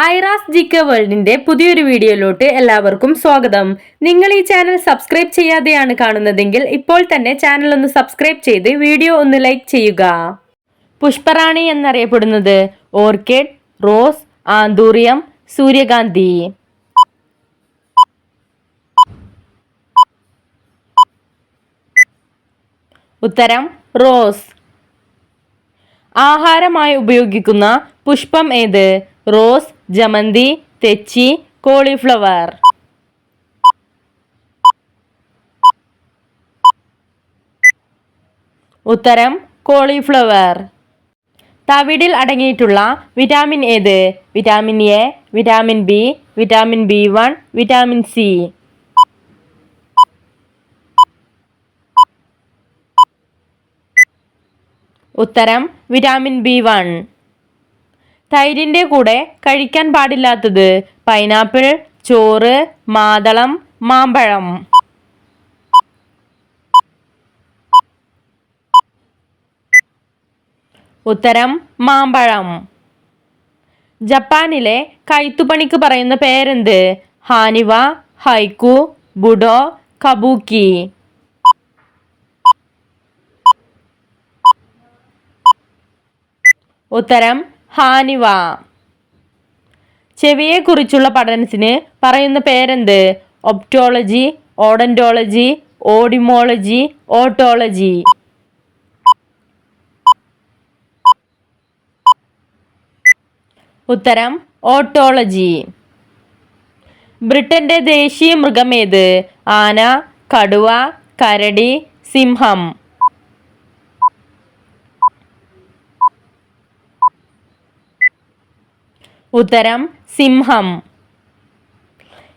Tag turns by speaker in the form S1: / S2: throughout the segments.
S1: Aira's GK വേൾഡിന്റെ പുതിയൊരു വീഡിയോയിലോട്ട് എല്ലാവർക്കും സ്വാഗതം. നിങ്ങൾ ഈ ചാനൽ സബ്സ്ക്രൈബ് ചെയ്യാതെയാണ് കാണുന്നതെങ്കിൽ ഇപ്പോൾ തന്നെ ചാനൽ ഒന്ന് സബ്സ്ക്രൈബ് ചെയ്ത് വീഡിയോ ഒന്ന് ലൈക്ക് ചെയ്യുക. പുഷ്പറാണി എന്നറിയപ്പെടുന്നത് ഓർക്കിഡ്, റോസ്, ആന്തൂറിയം, സൂര്യകാന്തി. ഉത്തരം റോസ്. ആഹാരമായി ഉപയോഗിക്കുന്ന പുഷ്പം ഏത്? റോസ്, ജമന്തി, തെച്ചി, കോളിഫ്ലവർ. ഉത്തരം കോളിഫ്ലവർ. തവിടിൽ അടങ്ങിയിട്ടുള്ള വിറ്റാമിൻ ഏത്? Vitamin A, vitamin B, vitamin B1, vitamin C. ഉത്തരം വിറ്റാമിൻ B1. തൈരിൻ്റെ കൂടെ കഴിക്കാൻ പാടില്ലാത്തത്? പൈനാപ്പിൾ, ചോറ്, മാതളം, മാമ്പഴം. ഉത്തരം മാമ്പഴം. ജപ്പാനിലെ കൈത്തുപണിക്ക് പറയുന്ന പേരെന്ത്? ഹാനിവ, ഹൈക്കു, ബുഡോ, കബൂക്കി. ഉത്തരം ഹാനിവ. ചെവിയെക്കുറിച്ചുള്ള പഠനത്തിന് പറയുന്ന പേരെന്ത്? ഒപ്റ്റോളജി, ഓഡന്റോളജി, ഓഡിമോളജി, ഓട്ടോളജി. ഉത്തരം ഓട്ടോളജി. ബ്രിട്ടന്റെ ദേശീയ മൃഗം ഏത്? ആന, കടുവ, കരടി, സിംഹം. ഉത്തരം സിംഹം.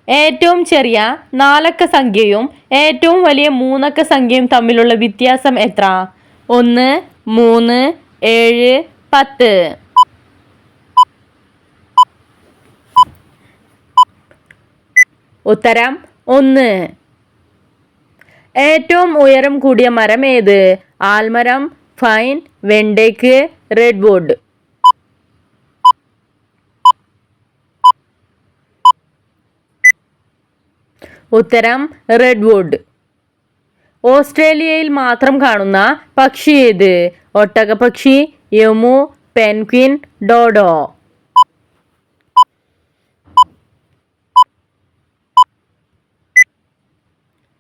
S1: ഏറ്റവും ചെറിയ 4 അക്ക സംഖ്യയും ഏറ്റവും വലിയ 3 അക്ക സംഖ്യയും തമ്മിലുള്ള വ്യത്യാസം എത്ര? 1, 3, 7, 10. ഉത്തരം 1. ഏറ്റവും ഉയരം കൂടിയ മരം ഏത്? ആൽമരം, ഫൈൻ, വെണ്ടേക്ക്, റെഡ്വുഡ്. ഉത്തരം റെഡ്വുഡ്. ഓസ്ട്രേലിയയിൽ മാത്രം കാണുന്ന പക്ഷി ഏത്? ഒട്ടകപ്പക്ഷി, യമു, പെൻഗ്വിൻ, ഡോഡോ.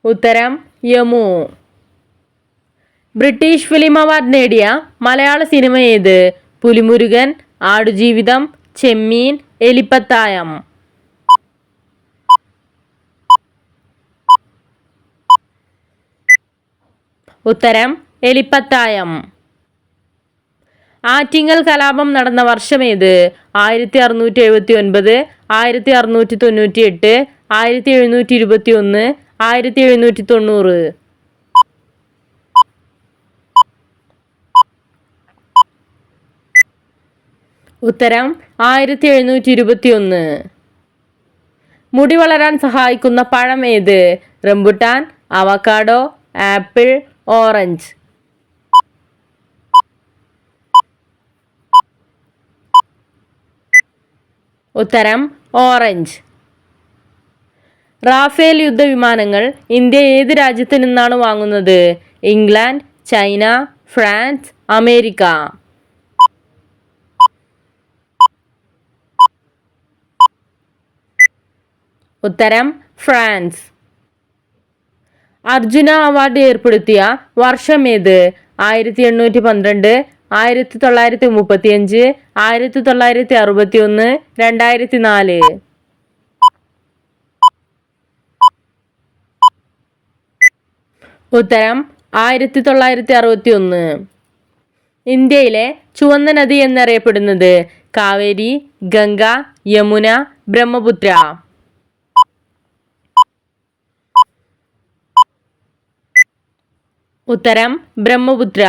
S1: ഉത്തരം യമു. ബ്രിട്ടീഷ് ഫിലിം അവാർഡ് നേടിയ മലയാള സിനിമ ഏത്? പുലിമുരുകൻ, ആടുജീവിതം, ചെമ്മീൻ, എലിപ്പത്തായം. ഉത്തരം എലിപ്പത്തായം. ആറ്റിങ്ങൽ കലാപം നടന്ന വർഷമേത്? 1679, 1698, 1721, 1790. ഉത്തരം 1721. മുടി വളരാൻ സഹായിക്കുന്ന പഴം ഏത്? Rambutan, avocado, apple, orange. ഉത്തരം ഓറഞ്ച്. റാഫേൽ യുദ്ധവിമാനങ്ങൾ ഇന്ത്യ ഏത് രാജ്യത്ത് നിന്നാണ് വാങ്ങുന്നത്? England, China, France, America. ഉത്തരം ഫ്രാൻസ്. അർജുന അവാർഡ് ഏർപ്പെടുത്തിയ വർഷം ഏത്? 1812, 1935, 1961, 2004. ഉത്തരം 1961. ഇന്ത്യയിലെ ചുവന്ന നദി എന്നറിയപ്പെടുന്നത്? കാവേരി, ഗംഗ, യമുന, ബ്രഹ്മപുത്ര. ഉത്തരം ബ്രഹ്മപുത്ര.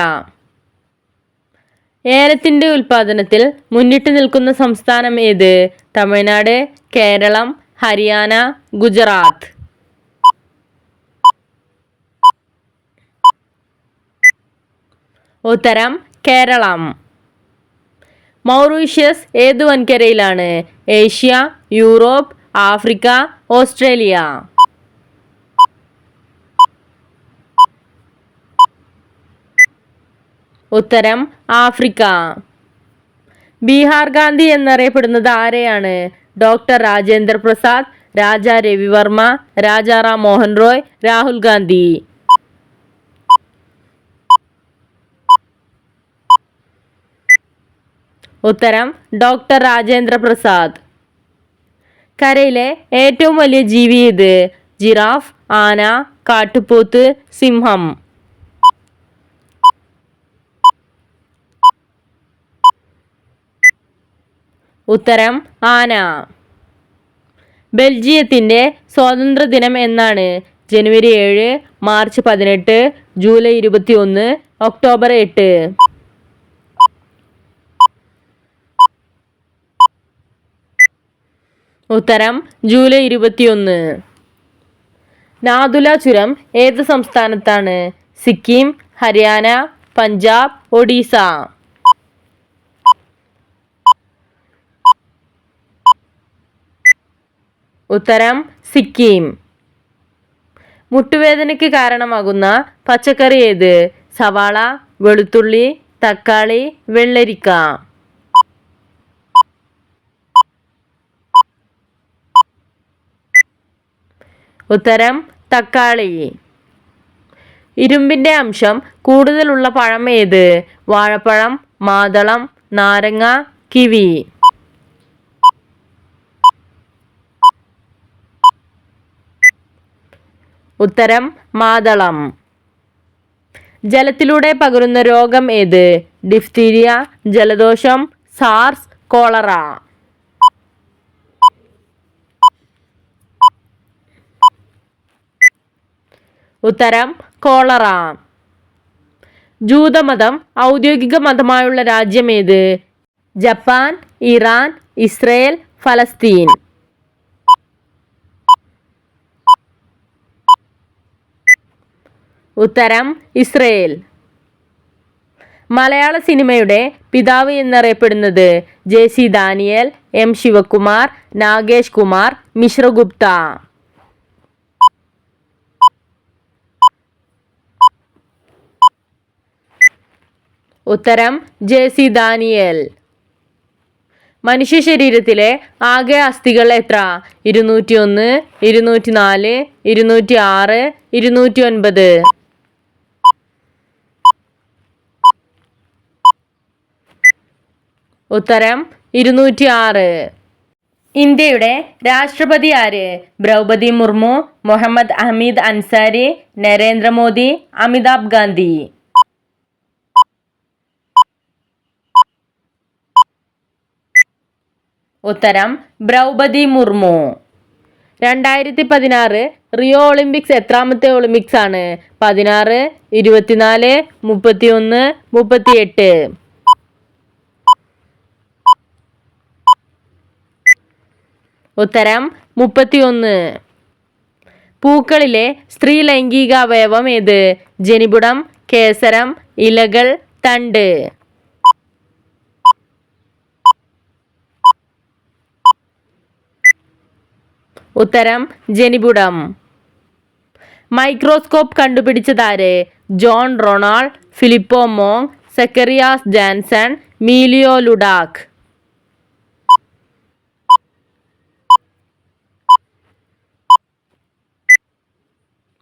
S1: ഏലത്തിന്റെ ഉൽപാദനത്തിൽ മുന്നിട്ട് നിൽക്കുന്ന സംസ്ഥാനം ഏത്? തമിഴ്നാട്, കേരളം, ഹരിയാന, ഗുജറാത്ത്. ഉത്തരം കേരളം. മൗറീഷ്യസ് ഏതു വൻകരയിലാണ്? Asia, Europe, Africa, Australia. ഉത്തരം ആഫ്രിക്ക. ബീഹാർ ഗാന്ധി എന്നറിയപ്പെടുന്നത് ആരെയാണ്? ഡോക്ടർ രാജേന്ദ്ര പ്രസാദ്, രാജാ രവിവർമ്മ, രാജാറാം മോഹൻ റോയ്, രാഹുൽ ഗാന്ധി. ഉത്തരം ഡോക്ടർ രാജേന്ദ്ര പ്രസാദ്. കരയിലെ ഏറ്റവും വലിയ ജീവി ഏത്? ജിറാഫ്, ആന, കാട്ടുപോത്ത്, സിംഹം. ഉത്തരം ആന. ബെൽജിയത്തിന്റെ സ്വാതന്ത്ര്യദിനം എന്നാണ്? ജനുവരി 7, മാർച്ച് 18, ജൂലൈ 21, ഒക്ടോബർ 8. ഉത്തരം ജൂലൈ 21. നാഥുല ചുരം ഏത് സംസ്ഥാനത്താണ്? സിക്കിം, ഹരിയാന, പഞ്ചാബ്, ഒഡീസ. ഉത്തരം സിക്കിം. മുട്ടുവേദനയ്ക്ക് കാരണമാകുന്ന പച്ചക്കറി ഏത്? സവാള, വെളുത്തുള്ളി, തക്കാളി, വെള്ളരിക്ക. ഉത്തരം തക്കാളി. ഇരുമ്പിന്റെ അംശം കൂടുതലുള്ള പഴം ഏത്? വാഴപ്പഴം, മാതളം, നാരങ്ങ, കിവി. ഉത്തരം മാതളം. ജലത്തിലൂടെ പകരുന്ന രോഗം ഏത്? ഡിഫ്തീരിയ, ജലദോഷം, സാർസ്, കോളറ. ഉത്തരം കോളറ. ജൂതമതം ഔദ്യോഗിക മതമായുള്ള രാജ്യം ഏത്? ജപ്പാൻ, ഇറാൻ, ഇസ്രയേൽ, ഫലസ്തീൻ. ഉത്തരം ഇസ്രയേൽ. മലയാള സിനിമയുടെ പിതാവ് എന്നറിയപ്പെടുന്നത്? JC Daniel, M Sivakumar, Nagesh Kumar, Mishragupta. ഉത്തരം JC ദാനിയേൽ. മനുഷ്യ ശരീരത്തിലെ ആകെ അസ്ഥികൾ എത്ര? 201, 204, 206, 209. ഉത്തരം 206. ഇന്ത്യയുടെ രാഷ്ട്രപതി ആര്? ദ്രൗപദി മുർമു, മുഹമ്മദ് ഹമീദ് അൻസാരി, നരേന്ദ്രമോദി, അമിതാഭ് ഗാന്ധി. ഉത്തരം ദ്രൗപദി മുർമു. 2016 റിയോ ഒളിമ്പിക്സ് എത്രാമത്തെ ഒളിമ്പിക്സ് ആണ്? 16, 24, 31, 38. ഉത്തരം 31. പൂക്കളിലെ സ്ത്രീ ലൈംഗിക അവയവം ഏത്? ജനിപുടം, കേസരം, ഇലകൾ, തണ്ട്. ഉത്തരം ജനിപുടം. Microscope കണ്ടുപിടിച്ചതാര്? John Ronald, ഫിലിപ്പോ മോങ്, Zacharias Jansen, മീലിയോ ലുഡാക്.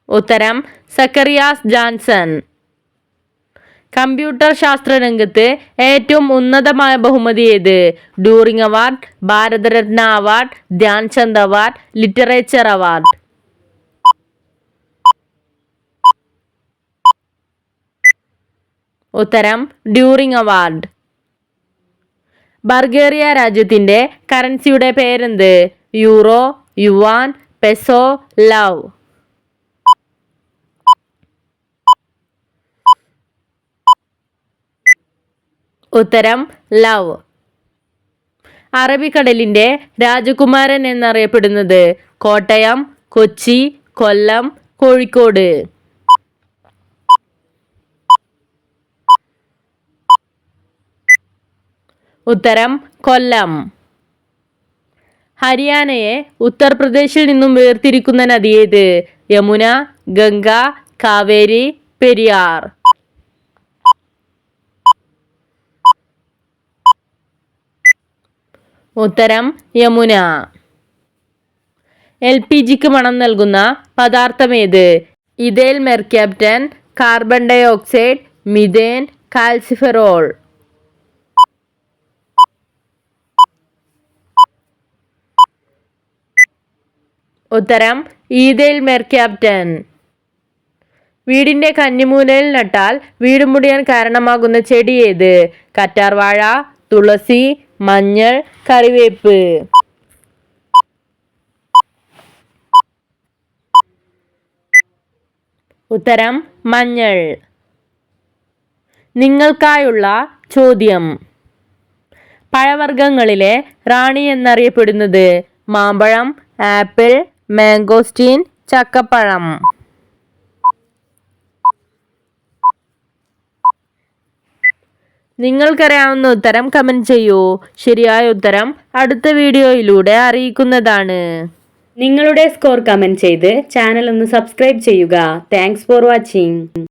S1: ഉത്തരം സക്കറിയാസ് ജാൻസൺ. കമ്പ്യൂട്ടർ ശാസ്ത്ര രംഗത്ത് ഏറ്റവും ഉന്നതമായ ബഹുമതി ഏത്? ഡ്യൂറിംഗ് award, Bharat Ratna award, Dhyan Chand award, literature award. ഉത്തരം ഡ്യൂറിംഗ് അവാർഡ്. ബൾഗേറിയ രാജ്യത്തിന്റെ കറൻസിയുടെ പേരെന്ത്? Euro, yuan, peso, lev. ഉത്തരം ലവ്. അറബിക്കടലിന്റെ രാജകുമാരൻ എന്നറിയപ്പെടുന്നത്? കോട്ടയം, കൊച്ചി, കൊല്ലം, കോഴിക്കോട്. ഉത്തരം കൊല്ലം. ഹരിയാനയെ ഉത്തർപ്രദേശിൽ നിന്നും വേർതിരിക്കുന്ന നദി ഏത്? യമുന, ഗംഗ, കാവേരി, പെരിയാർ. ഉത്തരം യമുന. LPGക്ക് മണം നൽകുന്ന പദാർത്ഥമേത്? Ethyl mercaptan, carbon dioxide, methane, calciferol. ഉത്തരം ഈഥൈൽ മെർക്യാപ്റ്റൻ. വീടിന്റെ കന്നിമൂലയിൽ നട്ടാൽ വീട് മുടിയാൻ കാരണമാകുന്ന ചെടി ഏത്? കറ്റാർവാഴ, തുളസി, മഞ്ഞൾ, കറിവേപ്പ്. ഉത്തരം മഞ്ഞൾ. നിങ്ങൾക്കായുള്ള ചോദ്യം. പഴവർഗ്ഗങ്ങളിലെ റാണി എന്നറിയപ്പെടുന്നത്? മാമ്പഴം, ആപ്പിൾ, മാംഗോസ്റ്റീൻ, ചക്കപ്പഴം. നിങ്ങൾക്കറിയാവുന്ന ഉത്തരം കമന്റ് ചെയ്യൂ. ശരിയായ ഉത്തരം അടുത്ത വീഡിയോയിലൂടെ അറിയിക്കുന്നതാണ്. നിങ്ങളുടെ സ്കോർ കമന്റ് ചെയ്ത് ചാനൽ ഒന്ന് സബ്സ്ക്രൈബ് ചെയ്യുക. Thanks for watching.